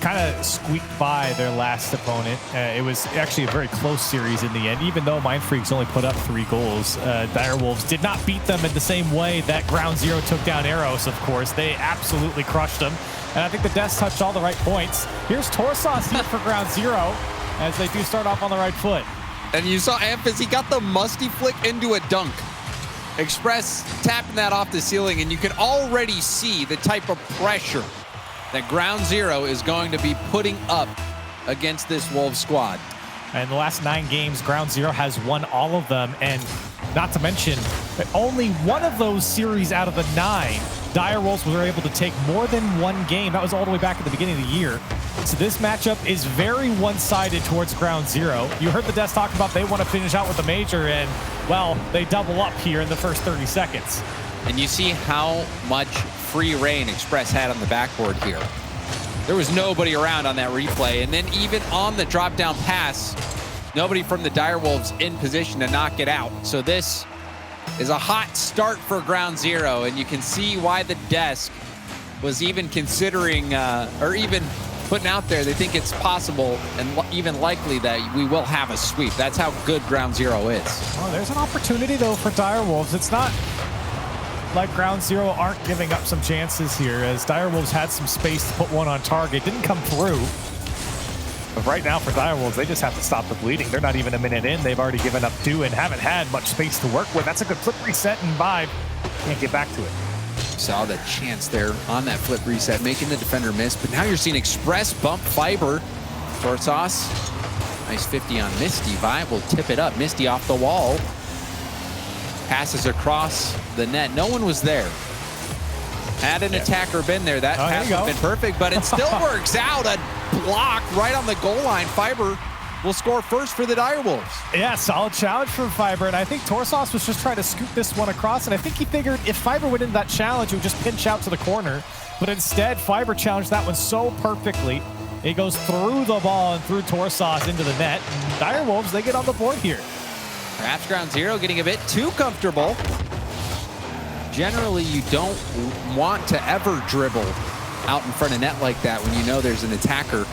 kind of squeaked by their last opponent. It was actually a very close series in the end, even though Mind Freaks only put up 3 goals. Direwolves did not beat them in the same way that Ground Zero took down Eros, of course. They absolutely crushed them. And I think the Deaths touched all the right points. Here's Torsauce here for Ground Zero, as they do start off on the right foot. And you saw Amphis, he got the musty flick into a dunk. Express tapping that off the ceiling, and you can already see the type of pressure that Ground Zero is going to be putting up against this Wolves squad. And the last 9 games, Ground Zero has won all of them. And not to mention, only one of those series out of the 9, Direwolves were able to take more than 1 game. That was all the way back at the beginning of the year. So this matchup is very one-sided towards Ground Zero. You heard the Deaths talk about they want to finish out with the major, and, well, they double up here in the first 30 seconds. And you see how much free reign Express had on the backboard here. There was nobody around on that replay. And then even on the drop-down pass, nobody from the Direwolves in position to knock it out. So this is a hot start for Ground Zero, and you can see why the desk was even considering, or even putting out there, they think it's possible and even likely that we will have a sweep. That's how good Ground Zero is. Oh, there's an opportunity, though, for Direwolves. It's not like Ground Zero aren't giving up some chances here, as Direwolves had some space to put one on target. Didn't come through. But right now for Direwolves, they just have to stop the bleeding. They're not even a minute in. They've already given up 2 and haven't had much space to work with. That's a good flip reset, and Vibe can't get back to it. Saw the chance there on that flip reset, making the defender miss. But now you're seeing Express bump Fiber. Torsauce, nice 50 on Misty. Vibe will tip it up. Misty off the wall. Passes across the net. No one was there. Had an attacker been there, that pass would have been perfect, but it still works out. A block right on the goal line. Fiber will score first for the Direwolves. Yeah, solid challenge from Fiber, and I think Torsauce was just trying to scoop this one across, and I think he figured if Fiber would end that challenge, it would just pinch out to the corner. But instead, Fiber challenged that one so perfectly. It goes through the ball and through Torsauce into the net. And Direwolves, they get on the board here. Perhaps Ground Zero getting a bit too comfortable. Generally, you don't want to ever dribble out in front of net like that when you know there's an attacker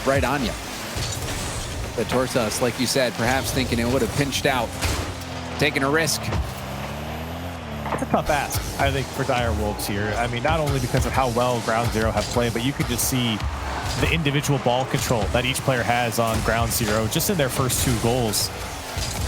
right on you. But Torsauce, like you said, perhaps thinking it would have pinched out, taking a risk. It's a tough ask, I think, for Direwolves here. I mean, not only because of how well Ground Zero have played, but you could just see the individual ball control that each player has on Ground Zero just in their first 2 goals.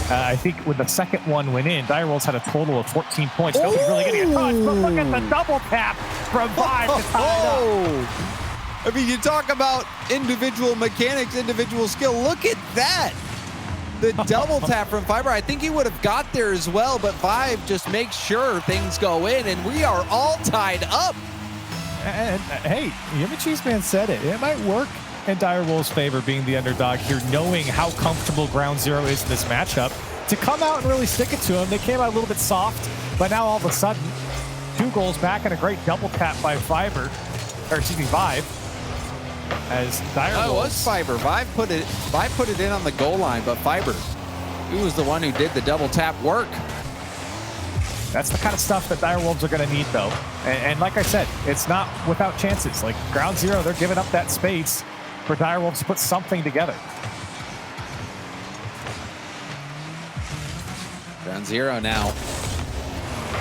I think when the second one went in, Direwolves had a total of 14 points. Nobody really getting a touch, but look at the double tap from Vibe to tie it up. I mean, you talk about individual mechanics, individual skill. Look at that. The double tap from Fiber. I think he would have got there as well, but Vibe just makes sure things go in, and we are all tied up. And hey, Yummy Cheese Man said it. It might work in Direwolves' favor being the underdog here, knowing how comfortable Ground Zero is in this matchup. To come out and really stick it to him, they came out a little bit soft, but now all of a sudden, 2 goals back and a great double tap by Fiber, or excuse me, Vibe. As Direwolves. Oh, it was Fiber. Vibe put it in on the goal line, but Fiber, he was the one who did the double tap work. That's the kind of stuff that Direwolves are going to need, though. And like I said, it's not without chances. Like Ground Zero, they're giving up that space for Direwolves to put something together. Ground Zero now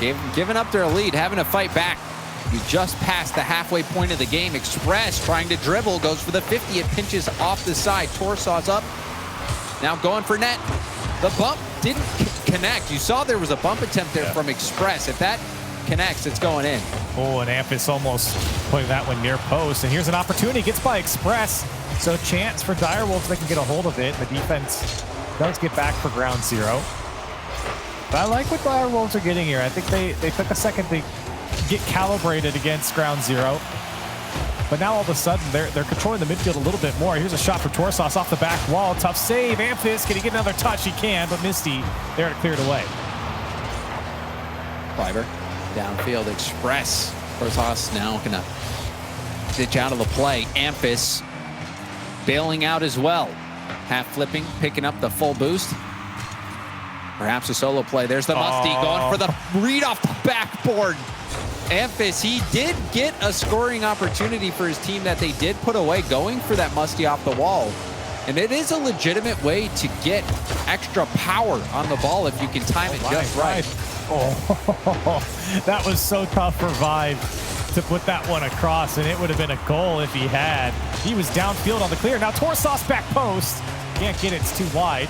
giving up their lead, having to fight back. You just passed the halfway point of the game. Express trying to dribble, goes for the 50. It pinches off the side. Torsauce up. Now going for net. The bump didn't connect. You saw there was a bump attempt there from Express. If that connects, it's going in. Oh, and Amphis almost putting that one near post. And here's an opportunity. Gets by Express. So chance for Direwolves, they can get a hold of it. The defense does get back for Ground Zero. But I like what Direwolves are getting here. I think they took a second to get calibrated against Ground Zero. But now all of a sudden, they're controlling the midfield a little bit more. Here's a shot for Torsauce off the back wall. Tough save. Amphis, can he get another touch? He can, but Misty there to clear it away. Fiber downfield. Express. Torsauce now gonna ditch out of the play. Amphis bailing out as well. Half flipping, picking up the full boost. Perhaps a solo play. There's the Musty going for the read off the backboard. Amphis, he did get a scoring opportunity for his team that they did put away, going for that musty off the wall. And it is a legitimate way to get extra power on the ball if you can time it just right. Oh, that was so tough for Vibe to put that one across, and it would have been a goal if he had. He was downfield on the clear. Now Torsas back post. Can't get it, it's too wide.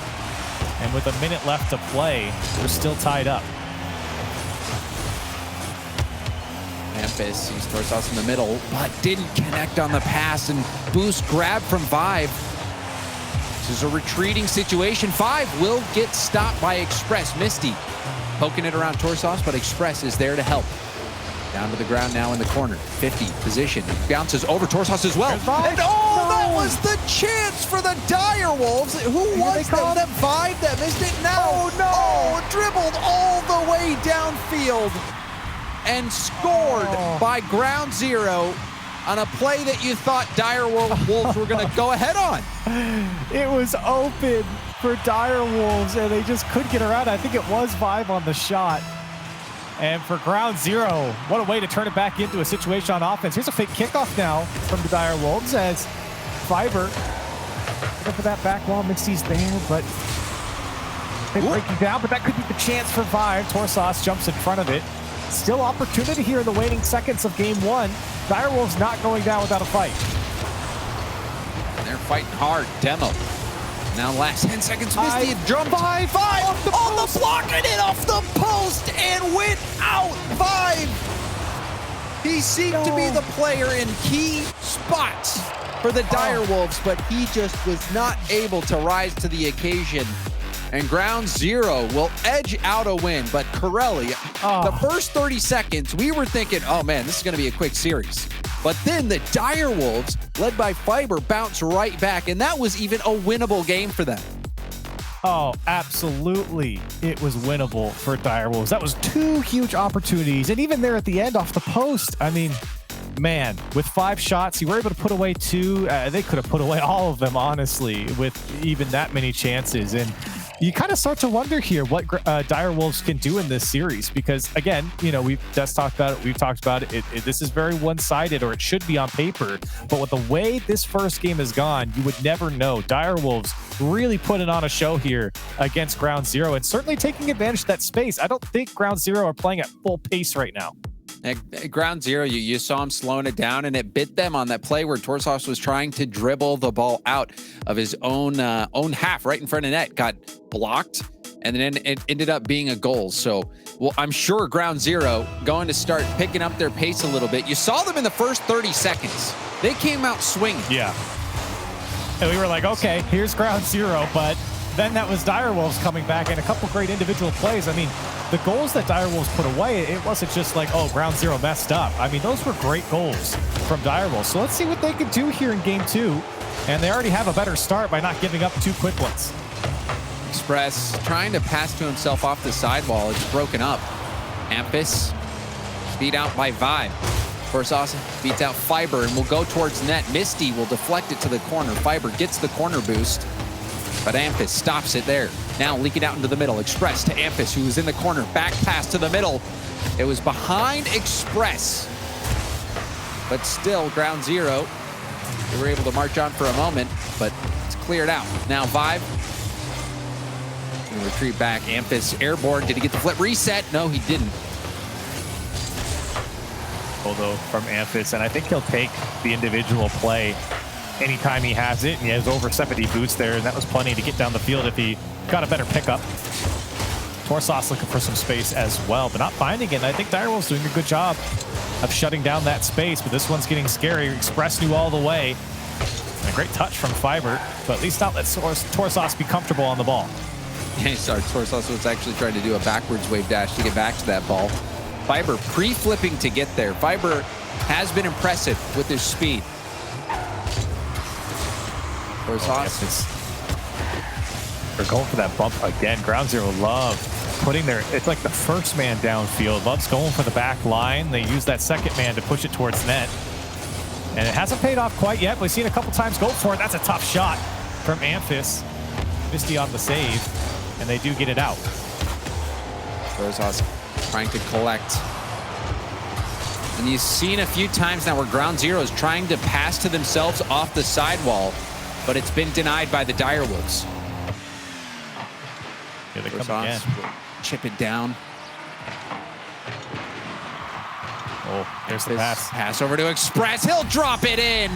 And with a minute left to play, we're still tied up. Amphis sees Torsas in the middle, but didn't connect on the pass, and boost grab from Vibe. This is a retreating situation. Vibe will get stopped by Express. Misty poking it around Torsas, but Express is there to help. Down to the ground now in the corner. 50 position. Bounces over Torsas as well. And that was the chance for the Direwolves. Who was that Vibe that missed it? Now, dribbled all the way downfield and scored by Ground Zero on a play that you thought Direwolves were going to go ahead on. It was open for Direwolves, and they just couldn't get around. I think it was Vibe on the shot. And for Ground Zero, what a way to turn it back into a situation on offense. Here's a fake kickoff now from the Direwolves as Fiber looking for that back wall. Misty's there, but they break you down. But that could be the chance for Vibe. Torsas jumps in front of it. Still opportunity here in the waning seconds of game one. Direwolves not going down without a fight. They're fighting hard. Demo. Now last 10 seconds. Misty jumped. Vibe on the block and it off the post and went out. Vibe. He seemed to be the player in key spots for the Direwolves, but he just was not able to rise to the occasion. And Ground Zero will edge out a win, but Corelli, the first 30 seconds, we were thinking, oh man, this is going to be a quick series. But then the Direwolves, led by Fiber, bounce right back, and that was even a winnable game for them. Oh, absolutely. It was winnable for Direwolves. That was two huge opportunities, and even there at the end off the post, I mean, man, with 5 shots, you were able to put away 2. They could have put away all of them, honestly, with even that many chances. And you kind of start to wonder here what Direwolves can do in this series, because again, you know, we've just talked about it. We've talked about it. This is very one-sided, or it should be on paper. But with the way this first game has gone, you would never know. Direwolves really putting on a show here against Ground Zero, and certainly taking advantage of that space. I don't think Ground Zero are playing at full pace right now. At Ground Zero, you saw him slowing it down, and it bit them on that play where Torsas was trying to dribble the ball out of his own half right in front of net. Got blocked, and then it ended up being a goal. So, well, I'm sure Ground Zero going to start picking up their pace a little bit. You saw them in the first 30 seconds. They came out swinging. Yeah. And we were like, okay, here's Ground Zero, but then that was Direwolves coming back and a couple great individual plays. I mean, the goals that Direwolves put away, it wasn't just like, oh, Ground Zero messed up. I mean, those were great goals from Direwolves. So let's see what they can do here in game 2. And they already have a better start by not giving up 2 quick ones. Express trying to pass to himself off the sidewall. It's broken up. Amphis beat out by Vibe. Torsas beats out Fiber and will go towards net. Misty will deflect it to the corner. Fiber gets the corner boost, but Amphis stops it there. Now leaking out into the middle. Express to Amphis, who was in the corner. Back pass to the middle. It was behind Express. But still, Ground Zero, they were able to march on for a moment, but it's cleared out. Now Vibe will retreat back. Amphis airborne. Did he get the flip reset? No, he didn't. Although from Amphis, and I think he'll take the individual play anytime he has it, and he has over 70 boots there, and that was plenty to get down the field if he got a better pickup. Torsas looking for some space as well, but not finding it. And I think Direwolves doing a good job of shutting down that space, but this one's getting scary. Express knew all the way. And a great touch from Fiber, but at least not let Torsas be comfortable on the ball. Yeah, sorry, Torsas was actually trying to do a backwards wave dash to get back to that ball. Fiber pre-flipping to get there. Fiber has been impressive with his speed. Torsas. They're going for that bump again. Ground Zero love putting their, it's like the first man downfield. Loves going for the back line. They use that second man to push it towards net. And it hasn't paid off quite yet. We've seen a couple times go for it. That's a tough shot from Amphis. Misty on the save, and they do get it out. Torsas trying to collect. And you've seen a few times now where Ground Zero is trying to pass to themselves off the sidewall, but it's been denied by the Direwolves. Here they come again. Chip it down. Oh, there's the pass. Pass over to Express. He'll drop it in.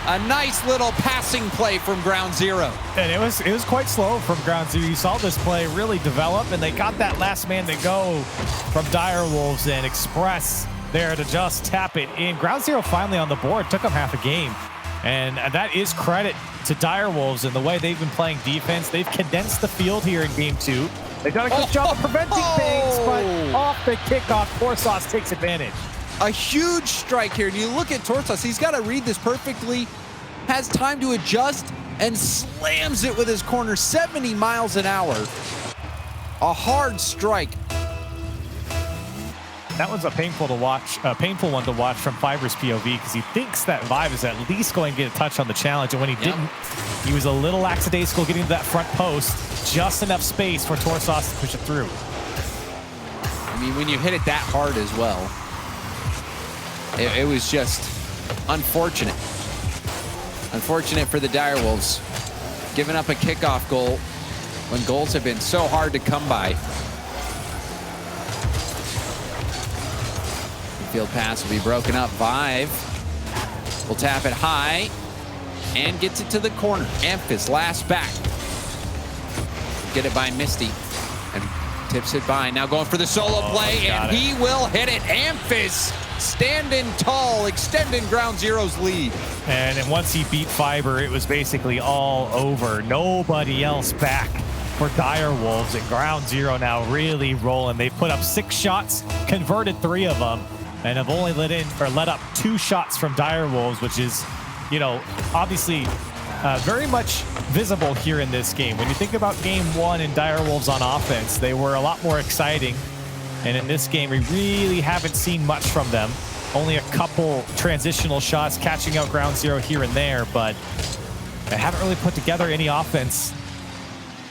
A nice little passing play from Ground Zero. And it was quite slow from Ground Zero. You saw this play really develop, and they got that last man to go from Direwolves, and Express there to just tap it in. Ground Zero finally on the board. Took them half a game. And that is credit to Direwolves and the way they've been playing defense. They've condensed the field here in game 2. They've done a good job of preventing things, but off the kickoff, Torsos takes advantage. A huge strike here. And you look at Torsos, he's got to read this perfectly, has time to adjust, and slams it with his corner 70 miles an hour. A hard strike. That one's a painful one to watch from Fiber's POV, because he thinks that Vibe is at least going to get a touch on the challenge, and when he didn't, he was a little lackadaisical getting to that front post, just enough space for Torsos to push it through. I mean, when you hit it that hard as well, it was just unfortunate. Unfortunate for the Direwolves, giving up a kickoff goal when goals have been so hard to come by. Field pass will be broken up. Vive will tap it high and gets it to the corner. Amphis last back. Get it by Misty and tips it by. Now going for the solo play, and he will hit it. Amphis standing tall, extending Ground Zero's lead. And once he beat Fiber, it was basically all over. Nobody else back for Direwolves, and Ground Zero now really rolling. They've put up 6 shots, converted 3 of them, and have only let up 2 shots from Direwolves, which is, you know, obviously very much visible here in this game. When you think about game 1 and Direwolves on offense, they were a lot more exciting. And in this game, we really haven't seen much from them. Only a couple transitional shots, catching out Ground Zero here and there, but they haven't really put together any offense.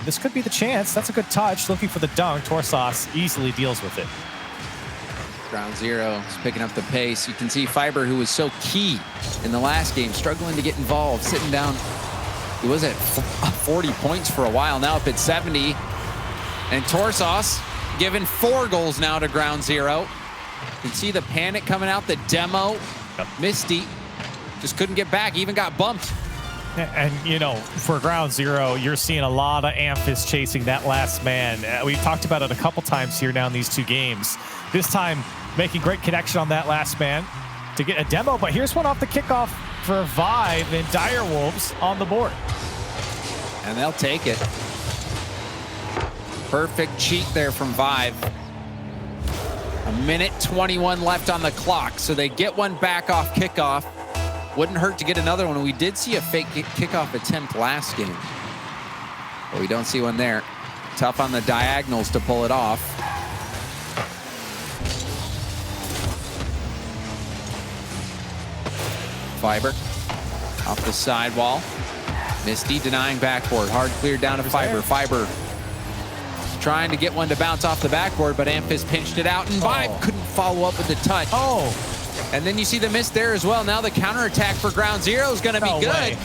This could be the chance. That's a good touch. Looking for the dunk. Torsos easily deals with it. Ground Zero is picking up the pace. You can see Fiber, who was so key in the last game, struggling to get involved, sitting down. He was at 40 points for a while, now up at 70. And Torsos giving 4 goals now to Ground Zero. You can see the panic coming out, the demo. Yep. Misty just couldn't get back, even got bumped. And, you know, for Ground Zero, you're seeing a lot of Amphis chasing that last man. We've talked about it a couple times here now in these 2 games. This time, making great connection on that last man to get a demo. But here's one off the kickoff for Vive, and Direwolves on the board. And they'll take it. Perfect cheat there from Vive. 1:21 left on the clock, so they get one back off kickoff. Wouldn't hurt to get another one. We did see a fake kickoff attempt last game, but we don't see one there. Tough on the diagonals to pull it off. Fiber off the sidewall. Misty denying backboard. Hard cleared down to Fiber. Fiber trying to get one to bounce off the backboard, but Amphis pinched it out, and Vibe couldn't follow up with the touch. And then you see the miss there as well. Now the counterattack for Ground Zero is going to be good.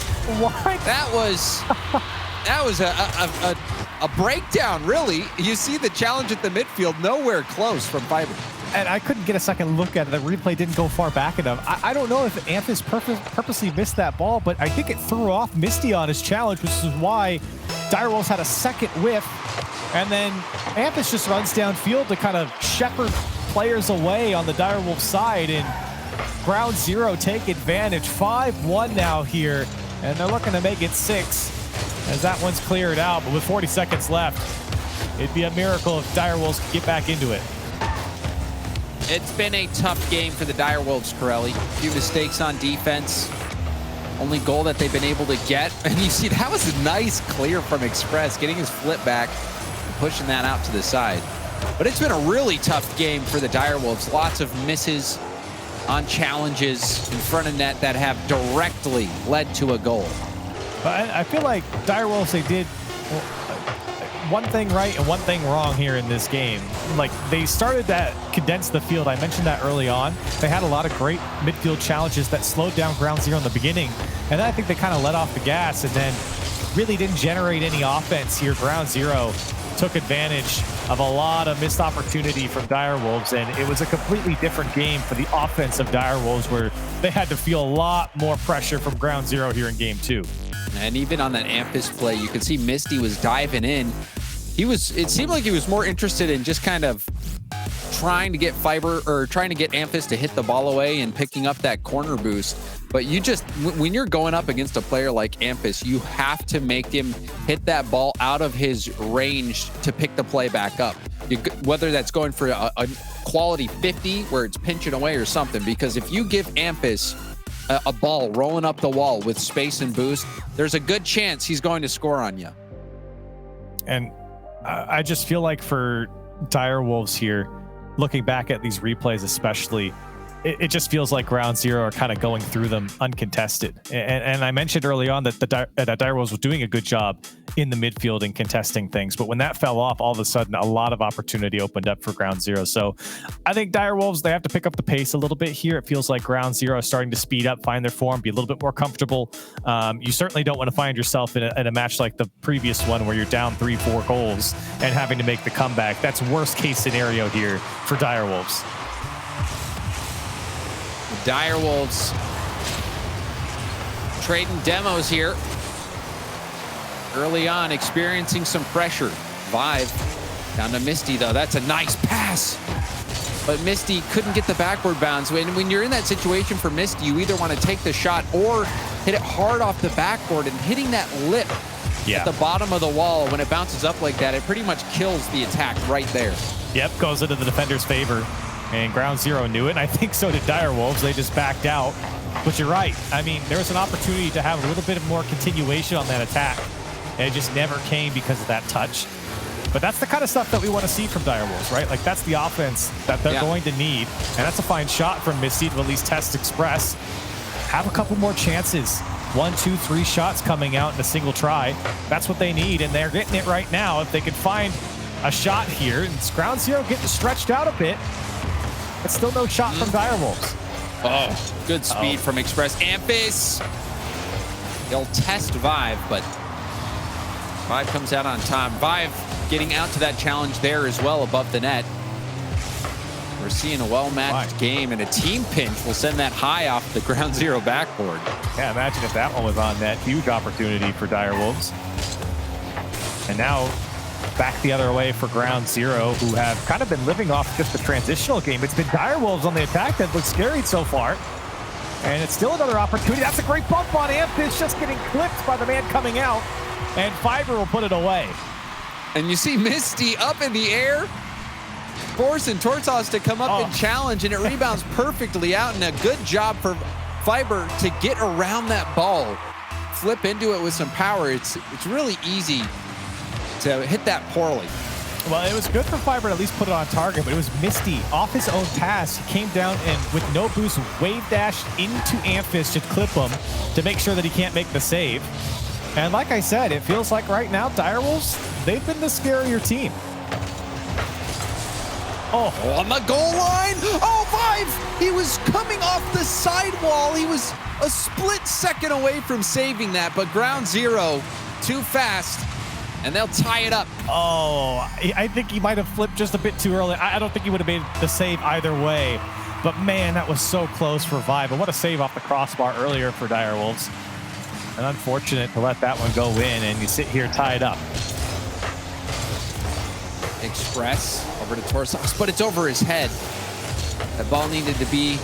What? That was a breakdown, really. You see the challenge at the midfield, nowhere close from Fiber. And I couldn't get a second look at it. The replay didn't go far back enough. I don't know if Amphis purposely missed that ball, but I think it threw off Misty on his challenge, which is why Direwolves had a second whiff. And then Amphis just runs downfield to kind of shepherd players away on the Direwolves side, and Ground Zero take advantage. 5-1 now here, and they're looking to make it 6 as that one's cleared out. But with 40 seconds left, it'd be a miracle if Direwolves could get back into it. It's been a tough game for the Direwolves, Corelli. A few mistakes on defense. Only goal that they've been able to get. And you see, that was a nice clear from Express, getting his flip back and pushing that out to the side. But it's been a really tough game for the Direwolves. Lots of misses on challenges in front of net that have directly led to a goal. But I feel like Direwolves, they did one thing right and one thing wrong here in this game. Like, they started to condense the field. I mentioned that early on. They had a lot of great midfield challenges that slowed down Ground Zero in the beginning. And then I think they kind of let off the gas and then really didn't generate any offense here. Ground Zero took advantage of a lot of missed opportunity from Direwolves, and it was a completely different game for the offense of Direwolves, where they had to feel a lot more pressure from Ground Zero here in game 2. And even on that Ampus play, you could see Misty was diving in. It seemed like he was more interested in just kind of trying to get Ampus to hit the ball away and picking up that corner boost. But when you're going up against a player like Ampus, you have to make him hit that ball out of his range to pick the play back up. Whether that's going for a quality 50 where it's pinching away or something, because if you give Ampus a ball rolling up the wall with space and boost, there's a good chance he's going to score on you. And I just feel like for Direwolves here, looking back at these replays especially, it just feels like Ground Zero are kind of going through them uncontested. And I mentioned early on that Direwolves was doing a good job in the midfield and contesting things. But when that fell off, all of a sudden, a lot of opportunity opened up for Ground Zero. So I think Direwolves, they have to pick up the pace a little bit here. It feels like Ground Zero is starting to speed up, find their form, be a little bit more comfortable. You certainly don't want to find yourself in a match like the previous one where you're down 3-4 goals and having to make the comeback. That's worst case scenario here for Direwolves. Direwolves trading demos here. Early on, experiencing some pressure. Vive down to Misty, though. That's a nice pass. But Misty couldn't get the backward bounce. When you're in that situation for Misty, you either want to take the shot or hit it hard off the backboard, and hitting that lip at the bottom of the wall when it bounces up like that, it pretty much kills the attack right there. Yep, goes into the defender's favor. And Ground Zero knew it, and I think so did Direwolves. They just backed out. But you're right. I mean, there was an opportunity to have a little bit of more continuation on that attack, and it just never came because of that touch. But that's the kind of stuff that we want to see from Direwolves, right? Like, that's the offense that they're going to need, and that's a fine shot from Misty to at least test Express. Have a couple more chances. 1, 2, 3 shots coming out in a single try. That's what they need, and they're getting it right now. If they can find a shot here, and Ground Zero getting stretched out a bit, but still no shot from Direwolves. Oh, good speed from Express. Ampus. He'll test Vive, but Vive comes out on top. Vive getting out to that challenge there as well above the net. We're seeing a well-matched game, and a team pinch will send that high off the Ground Zero backboard. Yeah, imagine if that one was on net. Huge opportunity for Direwolves. And now back the other way for Ground Zero, who have kind of been living off just the transitional game. It's been Direwolves on the attack that looks scary so far. And it's still another opportunity. That's a great bump on Ampus, just getting clipped by the man coming out. And Fiber will put it away. And you see Misty up in the air, forcing Tortos to come up and challenge, and it rebounds perfectly out. And a good job for Fiber to get around that ball, flip into it with some power. It's really easy to hit that poorly. Well, it was good for Fiber to at least put it on target, but it was Misty off his own pass. He came down and with no boost, wave dashed into Ampus to clip him to make sure that he can't make the save. And like I said, it feels like right now, Direwolves, they've been the scarier team. Oh, on the goal line. Oh, Vive! He was coming off the sidewall. He was a split second away from saving that, but Ground Zero, too fast. And they'll tie it up. Oh, I think he might have flipped just a bit too early. I don't think he would have made the save either way. But man, that was so close for Vive. And what a save off the crossbar earlier for Direwolves. And unfortunate to let that one go in, and you sit here tied up. Express over to Torsos, but it's over his head. That ball needed to be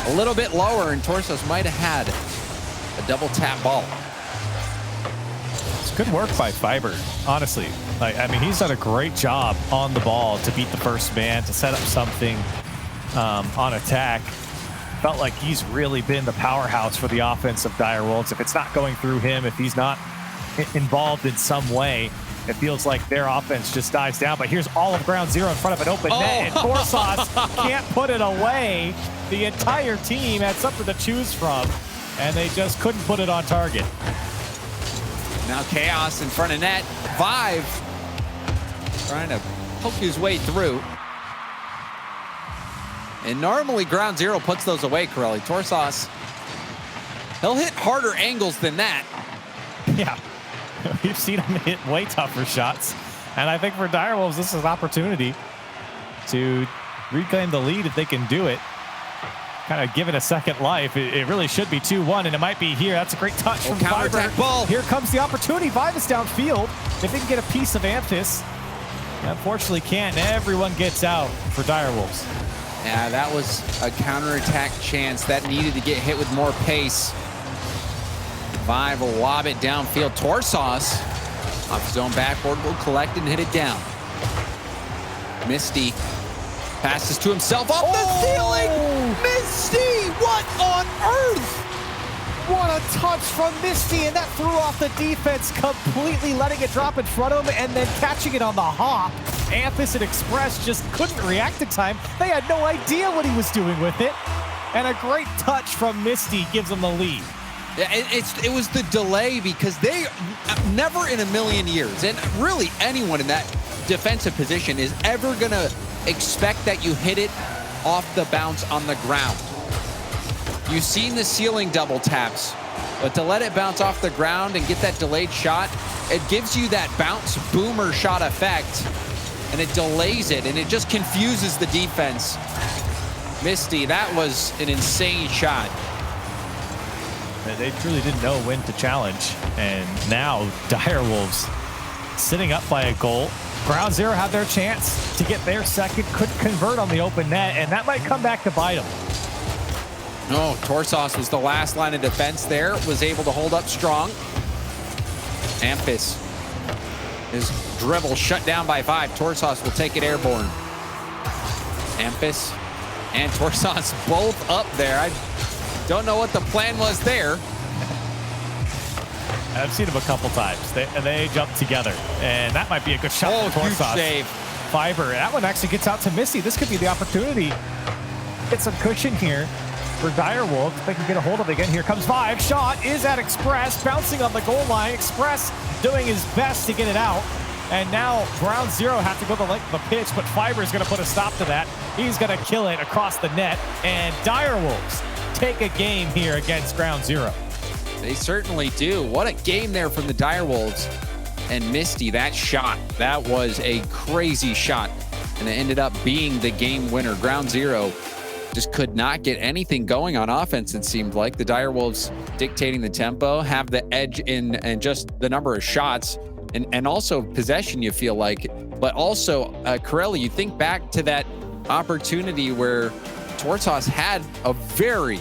a little bit lower, and Torsos might have had a double tap ball. Good work by Fiber, honestly. I mean, he's done a great job on the ball to beat the first man, to set up something on attack. Felt like he's really been the powerhouse for the offense of Direwolves. If it's not going through him, if he's not involved in some way, it feels like their offense just dies down. But here's all of Ground Zero in front of an open net, and Torsos can't put it away. The entire team had something to choose from, and they just couldn't put it on target. Now Chaos in front of net. Vive trying to poke his way through. And normally Ground Zero puts those away, Corelli. Torsas, he'll hit harder angles than that. Yeah, we've seen him hit way tougher shots. And I think for Direwolves, this is an opportunity to reclaim the lead if they can do it. Kind of give it a second life. It really should be 2-1, and it might be here. That's a great touch from counterattack ball. Here comes the opportunity. Vibe is downfield. If they can get a piece of Amphis, unfortunately can't. Everyone gets out for Direwolves. Yeah, that was a counterattack chance that needed to get hit with more pace. Vibe will lob it downfield. Torsas off his own backboard will collect and hit it down. Misty passes to himself off the ceiling. Misty, what on earth? What a touch from Misty, and that threw off the defense, completely letting it drop in front of him and then catching it on the hop. Amphis and Express just couldn't react in time. They had no idea what he was doing with it. And a great touch from Misty gives them the lead. Yeah, it was the delay, because they never in a million years, and really anyone in that defensive position is ever going to expect that you hit it off the bounce on the ground. You've seen the ceiling double taps, but to let it bounce off the ground and get that delayed shot, it gives you that bounce boomer shot effect, and it delays it, and it just confuses the defense. Misty, that was an insane shot. They truly didn't know when to challenge, and now Direwolves sitting up by a goal. Ground Zero had their chance to get their second, couldn't convert on the open net, and that might come back to bite them. No, Torsas was the last line of defense there, was able to hold up strong. Amphis, his dribble shut down by Vibe. Torsas will take it airborne. Amphis and Torsas both up there. I don't know what the plan was there. I've seen them a couple times. They jump together, and that might be a good shot for Torsas. Huge save. Fiber. That one actually gets out to Misty. This could be the opportunity. Get some cushion here for Direwolves. If they can get a hold of it again. Here comes Vibe. Shot is at Express, bouncing on the goal line. Express doing his best to get it out. And now Ground Zero have to go the length of the pitch, but Fiber is going to put a stop to that. He's going to kill it across the net. And Direwolves take a game here against Ground Zero. They certainly do. What a game there from the Direwolves. And Misty, that shot, that was a crazy shot. And it ended up being the game winner. Ground Zero just could not get anything going on offense, it seemed like. The Direwolves dictating the tempo, have the edge in just the number of shots and also possession, you feel like. But also, Corelli, you think back to that opportunity where Torsas had a very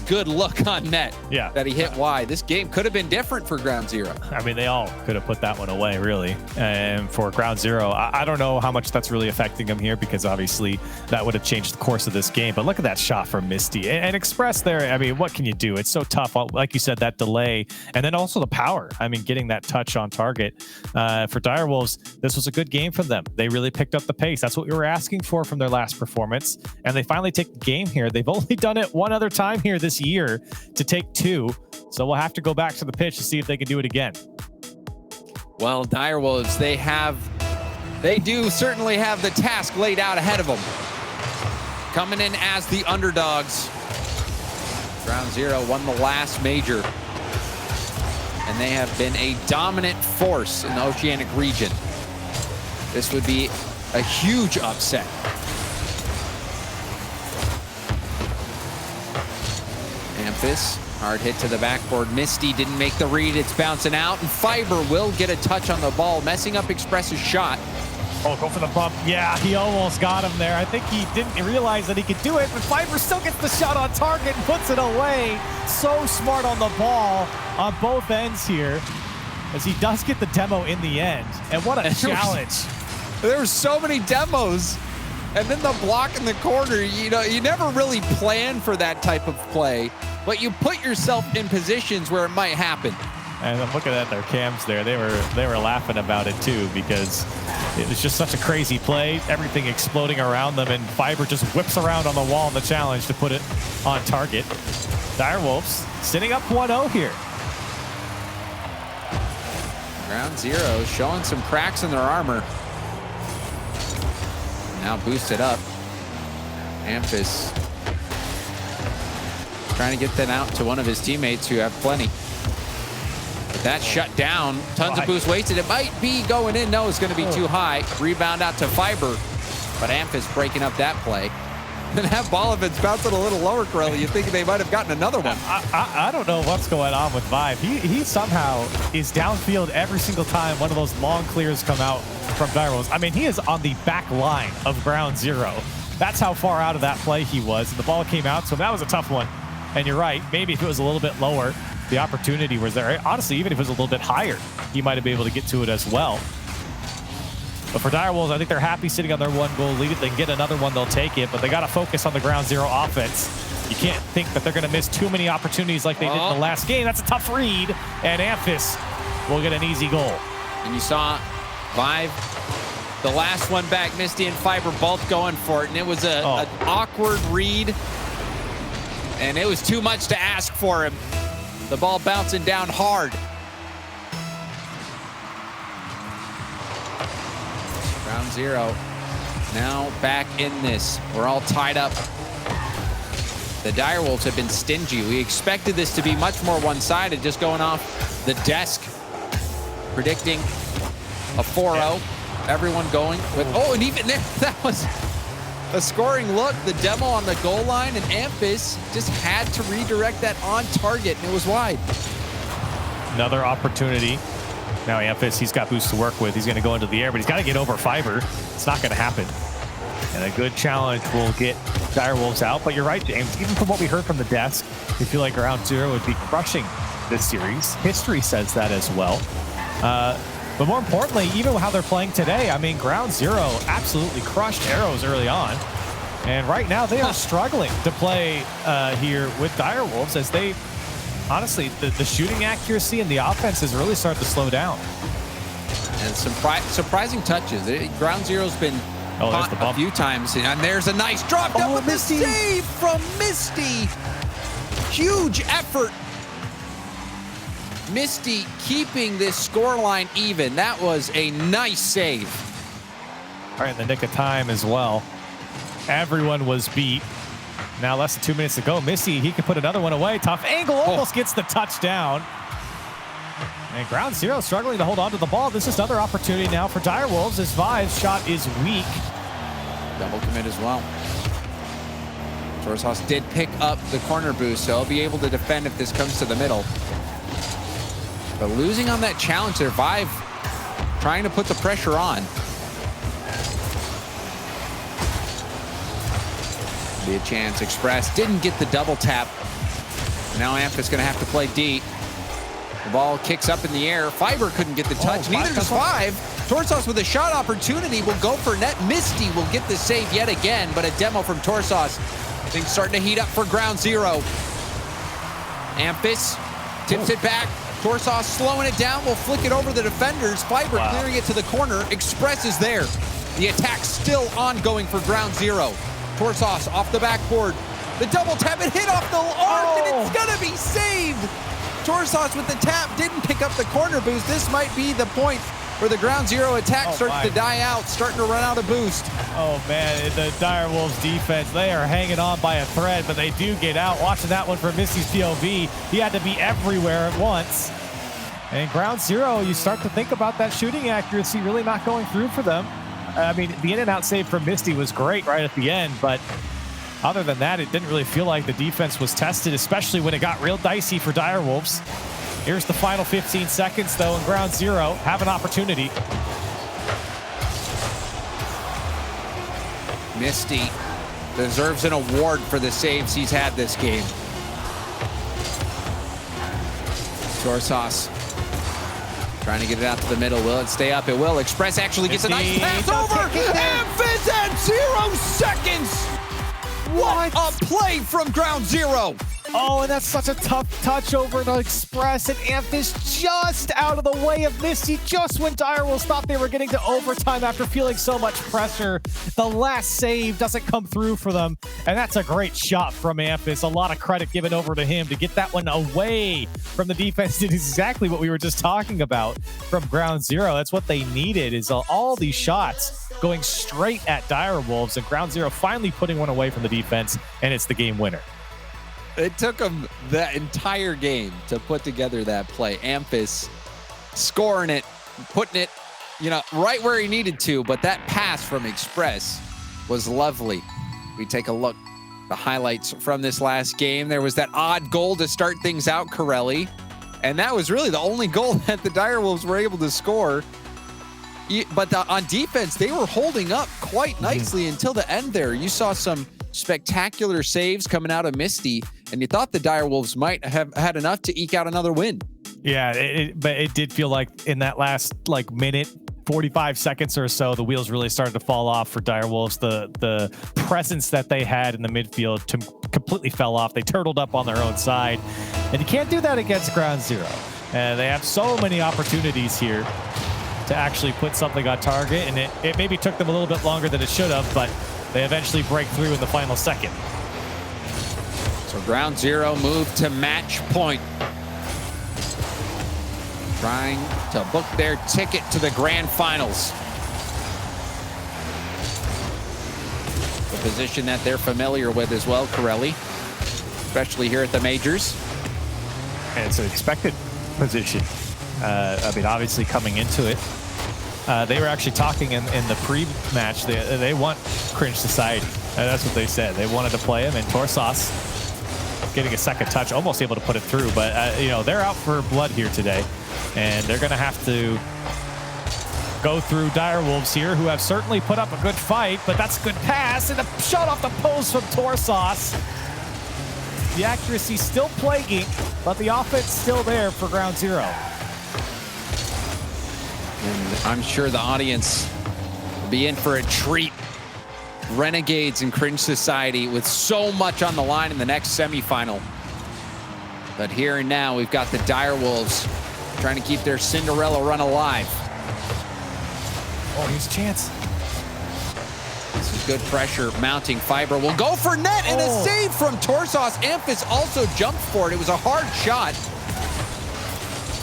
good look on net that he hit wide. This game could have been different for Ground Zero. I mean, they all could have put that one away, really. And for Ground Zero, I don't know how much that's really affecting them here, because obviously that would have changed the course of this game. But look at that shot from Misty and Express there. I mean, what can you do? It's so tough. Like you said, that delay, and then also the power. I mean, getting that touch on target. For Direwolves, this was a good game for them. They really picked up the pace. That's what we were asking for from their last performance. And they finally take the game here. They've only done it one other time here this year to take two, so we'll have to go back to the pitch to see if they can do it again. Well, Direwolves, they do certainly have the task laid out ahead of them. Coming in as the underdogs. Ground Zero won the last major, and they have been a dominant force in the Oceanic region. This would be a huge upset. Amphis, hard hit to the backboard. Misty didn't make the read. It's bouncing out, and Fiber will get a touch on the ball, messing up Express's shot. Oh, go for the bump. Yeah, he almost got him there. I think he didn't realize that he could do it, but Fiber still gets the shot on target and puts it away. So smart on the ball on both ends here, as he does get the demo in the end. And what a challenge. There were so many demos. And then the block in the corner, you know, you never really plan for that type of play, but you put yourself in positions where it might happen. And I'm looking at their cams there. They were laughing about it too, because it was just such a crazy play. Everything exploding around them, and Fiber just whips around on the wall in the challenge to put it on target. Direwolves sitting up 1-0 here. Ground Zero showing some cracks in their armor. Now boosted up. Amphis trying to get that out to one of his teammates who have plenty. But that's shut down. Tons of boost wasted. It might be going in. No, it's going to be too high. Rebound out to Fiber. But Amphis breaking up that play. And that ball, if it's bouncing a little lower, Corelli, you think they might have gotten another one. I don't know what's going on with Vive. He somehow is downfield every single time one of those long clears come out from Direwolves. I mean, he is on the back line of ground zero. That's how far out of that play he was. And the ball came out, so that was a tough one. And you're right, maybe if it was a little bit lower, the opportunity was there. Honestly, even if it was a little bit higher, he might have been able to get to it as well. But for Direwolves, I think they're happy sitting on their 1-goal lead. If they can get another one, they'll take it. But they got to focus on the ground zero offense. You can't think that they're going to miss too many opportunities like they did in the last game. That's a tough read. And Amphis will get an easy goal. And you saw Vive, the last one back, Misty and Fiber both going for it. And it was an awkward read. And it was too much to ask for him. The ball bouncing down hard. Ground zero. Now back in this. We're all tied up. The Direwolves have been stingy. We expected this to be much more one-sided, just going off the desk, predicting a 4-0. Everyone going with, and even there, that was a scoring look. The demo on the goal line, and Amphis just had to redirect that on target, and it was wide. Another opportunity. Now Amphis, he's got boost to work with. He's going to go into the air, but he's got to get over Fiber. It's not going to happen. And a good challenge will get Direwolves out. But you're right, James. Even from what we heard from the desk, we feel like Ground Zero would be crushing this series. History says that as well. But more importantly, even how they're playing today, I mean, Ground Zero absolutely crushed Arrows early on. And right now they are struggling to play here with Direwolves as they, honestly, the shooting accuracy and the offense is really starting to slow down. And some surprising touches. Ground Zero's been caught a few times. And there's a nice drop down with the save from Misty. Huge effort. Misty keeping this scoreline even. That was a nice save. All right, in the nick of time as well. Everyone was beat. Now less than 2 minutes to go. Misty, he can put another one away. Tough angle, almost gets the touchdown. And Ground Zero struggling to hold on to the ball. This is another opportunity now for Direwolves as Vive's shot is weak. Double commit as well. Torshaus did pick up the corner boost, so he'll be able to defend if this comes to the middle. But losing on that challenge there, Vive trying to put the pressure on. Be a chance. Express didn't get the double tap. Now Amphis going to have to play D. The ball kicks up in the air. Fiber couldn't get the touch. Neither does Vive. Torshaus with a shot opportunity will go for net. Misty will get the save yet again, but a demo from Torshaus. Things starting to heat up for Ground Zero. Amphis tips it back. Torshaus slowing it down. Will flick it over the defenders. Fiber clearing it to the corner. Express is there. The attack still ongoing for Ground Zero. Torshaus off the backboard. The double tap, it hit off the arc, and it's gonna be saved. Torshaus with the tap didn't pick up the corner boost. This might be the point where the Ground Zero attack starts to die out, starting to run out of boost. Oh man, the Direwolves defense, they are hanging on by a thread, but they do get out. Watching that one from Misty's POV, he had to be everywhere at once. And Ground Zero, you start to think about that shooting accuracy really not going through for them. I mean, the in and out save from Misty was great right at the end, but other than that, it didn't really feel like the defense was tested, especially when it got real dicey for Direwolves. Here's the final 15 seconds, though, and Ground Zero have an opportunity. Misty deserves an award for the saves he's had this game. Torshaus trying to get it out to the middle. Will it stay up? It will. Express actually gets a nice pass over. Amphis at 0 seconds. What a play from Ground Zero. Oh, and that's such a tough touch over to Express, and Amphis just out of the way of Misty just when Direwolves thought they were getting to overtime after feeling so much pressure. The last save doesn't come through for them, and that's a great shot from Amphis. A lot of credit given over to him to get that one away from the defense. It is exactly what we were just talking about from Ground Zero. That's what they needed, is all these shots going straight at Direwolves, and Ground Zero finally putting one away from the defense, and it's the game winner. It took him the entire game to put together that play. Amphis scoring it, putting it, right where he needed to, but that pass from Express was lovely. We take a look at the highlights from this last game. There was that odd goal to start things out, Corelli, and that was really the only goal that the Direwolves were able to score. But on defense, they were holding up quite nicely until the end there. You saw some spectacular saves coming out of Misty, and you thought the Direwolves might have had enough to eke out another win. Yeah, but it did feel like in that last minute, 45 seconds or so, the wheels really started to fall off for Direwolves. The presence that they had in the midfield completely fell off. They turtled up on their own side, and you can't do that against Ground Zero. They have so many opportunities here to actually put something on target, and it maybe took them a little bit longer than it should have, but they eventually break through in the final second. So Ground Zero moved to match point, trying to book their ticket to the grand finals. The position that they're familiar with as well, Corelli, especially here at the majors. And it's an expected position. Obviously coming into it, they were actually talking in the pre-match. They want Cringe Society. That's what they said. They wanted to play him, and Torsos getting a second touch, almost able to put it through. But they're out for blood here today, and they're going to have to go through Direwolves here, who have certainly put up a good fight. But that's a good pass, and a shot off the post from Torsos. The accuracy still plaguing, but the offense still there for Ground Zero. And I'm sure the audience will be in for a treat. Renegades and Cringe Society with so much on the line in the next semifinal. But here and now, we've got the Direwolves trying to keep their Cinderella run alive. Oh, here's a chance. This is good pressure mounting. Fiber will go for net, and a save from Torsos. Amphis also jumped for it. It was a hard shot.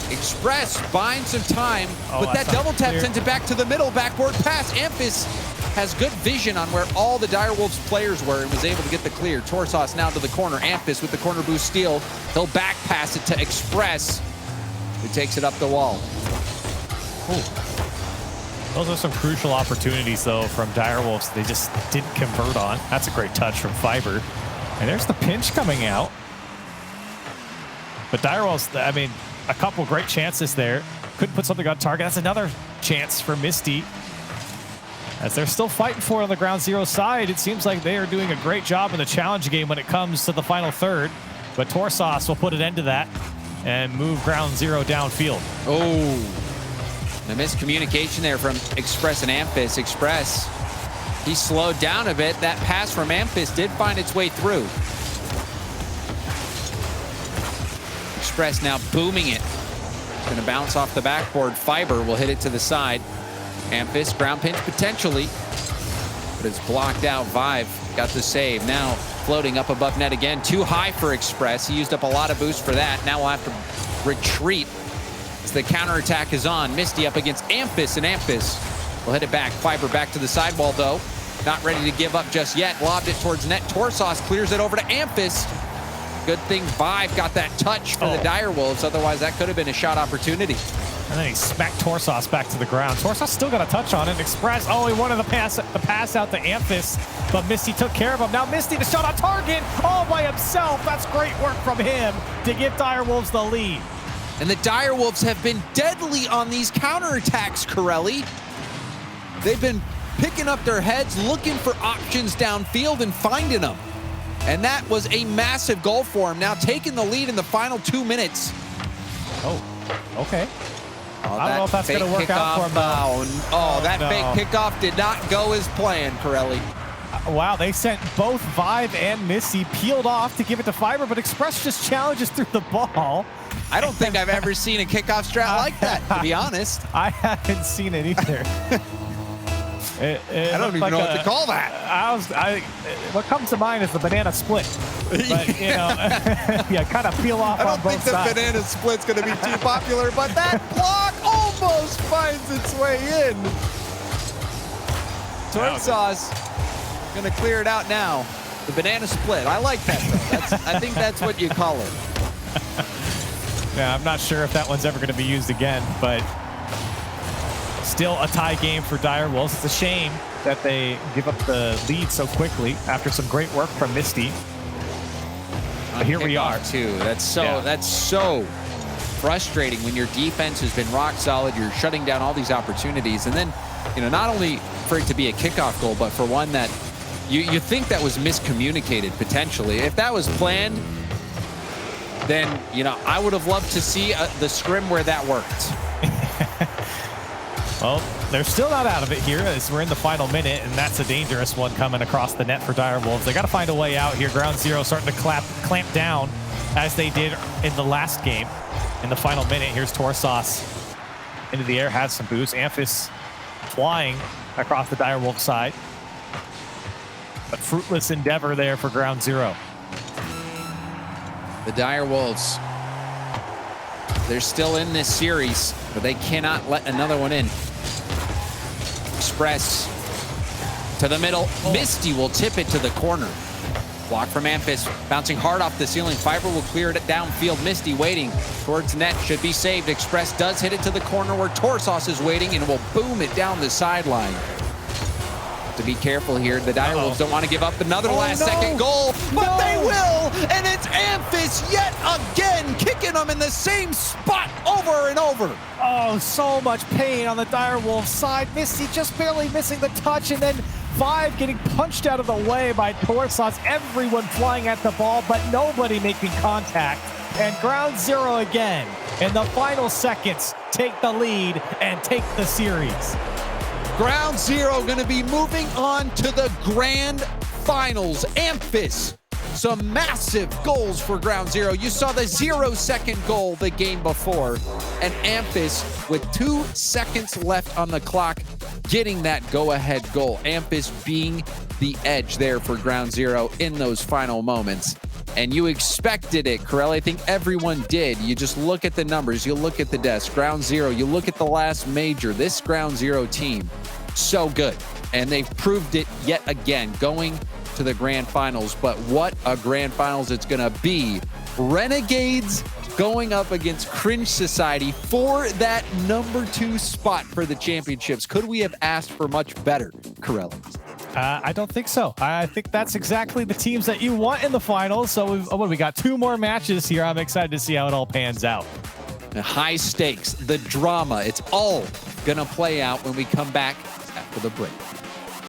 Express buying some time, but that double tap sends it back to the middle. Backboard pass. Amphis has good vision on where all the Direwolves players were and was able to get the clear. Torsos now to the corner. Amphis with the corner boost steal. He'll back pass it to Express, who takes it up the wall. Those are some crucial opportunities, though, from Direwolves. They just didn't convert on. That's a great touch from Fiber. And there's the pinch coming out. But Direwolves, a couple great chances there. Couldn't put something on target. That's another chance for Misty. As they're still fighting for it on the Ground Zero side, it seems like they are doing a great job in the challenge game when it comes to the final third. But Torsos will put an end to that and move Ground Zero downfield. The miscommunication there from Express and Amphis. Express, he slowed down a bit. That pass from Amphis did find its way through. Express now booming it. It's going to bounce off the backboard. Fiber will hit it to the side. Amphis, ground pinch potentially, but it's blocked out. Vive got the save. Now floating up above net again. Too high for Express. He used up a lot of boost for that. Now we'll have to retreat as the counterattack is on. Misty up against Amphis, and Amphis will hit it back. Fiber back to the sidewall, though. Not ready to give up just yet. Lobbed it towards net. Torsos clears it over to Amphis. Good thing Vive got that touch for the Direwolves. Otherwise, that could have been a shot opportunity. And then he smacked Torsos back to the ground. Torsos still got a touch on it. Express, he wanted the pass out to Amphis, but Misty took care of him. Now Misty, the shot on target all by himself. That's great work from him to give Direwolves the lead. And the Direwolves have been deadly on these counterattacks, Corelli. They've been picking up their heads, looking for options downfield and finding them. And that was a massive goal for him. Now taking the lead in the final 2 minutes. Okay. I don't know if that's going to work out for him. That fake kickoff did not go as planned, Corelli. Wow, they sent both Vive and Misty peeled off to give it to Fiber, but Express just challenges through the ball. I don't think I've ever seen a kickoff strat like that, to be honest. I haven't seen it either. I don't even know what to call that. What comes to mind is the banana split. But, kind of peel off on both sides. I don't think the banana split's going to be too popular, but that block almost finds its way in. Torsauce gonna clear it out now. The banana split. I like that though. I think that's what you call it. Yeah, I'm not sure if that one's ever going to be used again, but still a tie game for Direwolves. It's a shame that they give up the lead so quickly after some great work from Misty. But here we are. Too. That's so frustrating when your defense has been rock solid. You're shutting down all these opportunities, and then not only for it to be a kickoff goal, but for one that you think that was miscommunicated potentially. If that was planned, then I would have loved to see the scrim where that worked. Well, they're still not out of it here as we're in the final minute, and that's a dangerous one coming across the net for Direwolves. They got to find a way out here. Ground Zero starting to clamp down as they did in the last game. In the final minute, here's Torsauce into the air, has some boost. Amphis flying across the Direwolf side. A fruitless endeavor there for Ground Zero. The Direwolves, they're still in this series, but they cannot let another one in. Express to the middle. Misty will tip it to the corner. Block from Amphis, bouncing hard off the ceiling. Fiber will clear it downfield. Misty waiting towards net, should be saved. Express does hit it to the corner where Torsauce is waiting and will boom it down the sideline. To be careful here, the Direwolves don't want to give up another last-second goal, but they will, and it's Amphis yet again, kicking them in the same spot over and over. Oh, so much pain on the Direwolves side. Misty just barely missing the touch, and then Five getting punched out of the way by Torsauce. Everyone flying at the ball, but nobody making contact. And Ground Zero again, in the final seconds, take the lead and take the series. Ground Zero going to be moving on to the grand finals. Amphis, some massive goals for Ground Zero. You saw the 0-second goal the game before, and Amphis with 2 seconds left on the clock getting that go-ahead goal. Amphis being the edge there for Ground Zero in those final moments. And you expected it, Corelli. I think everyone did. You just look at the numbers. You look at the desk. Ground Zero, you look at the last major. This Ground Zero team, so good. And they've proved it yet again, going to the grand finals. But what a grand finals it's going to be. Renegades going up against Cringe Society for that #2 spot for the championships. Could we have asked for much better, Corelli? I don't think so. I think that's exactly the teams that you want in the finals. So we got 2 more matches here. I'm excited to see how it all pans out. The high stakes, the drama, it's all going to play out when we come back after the break.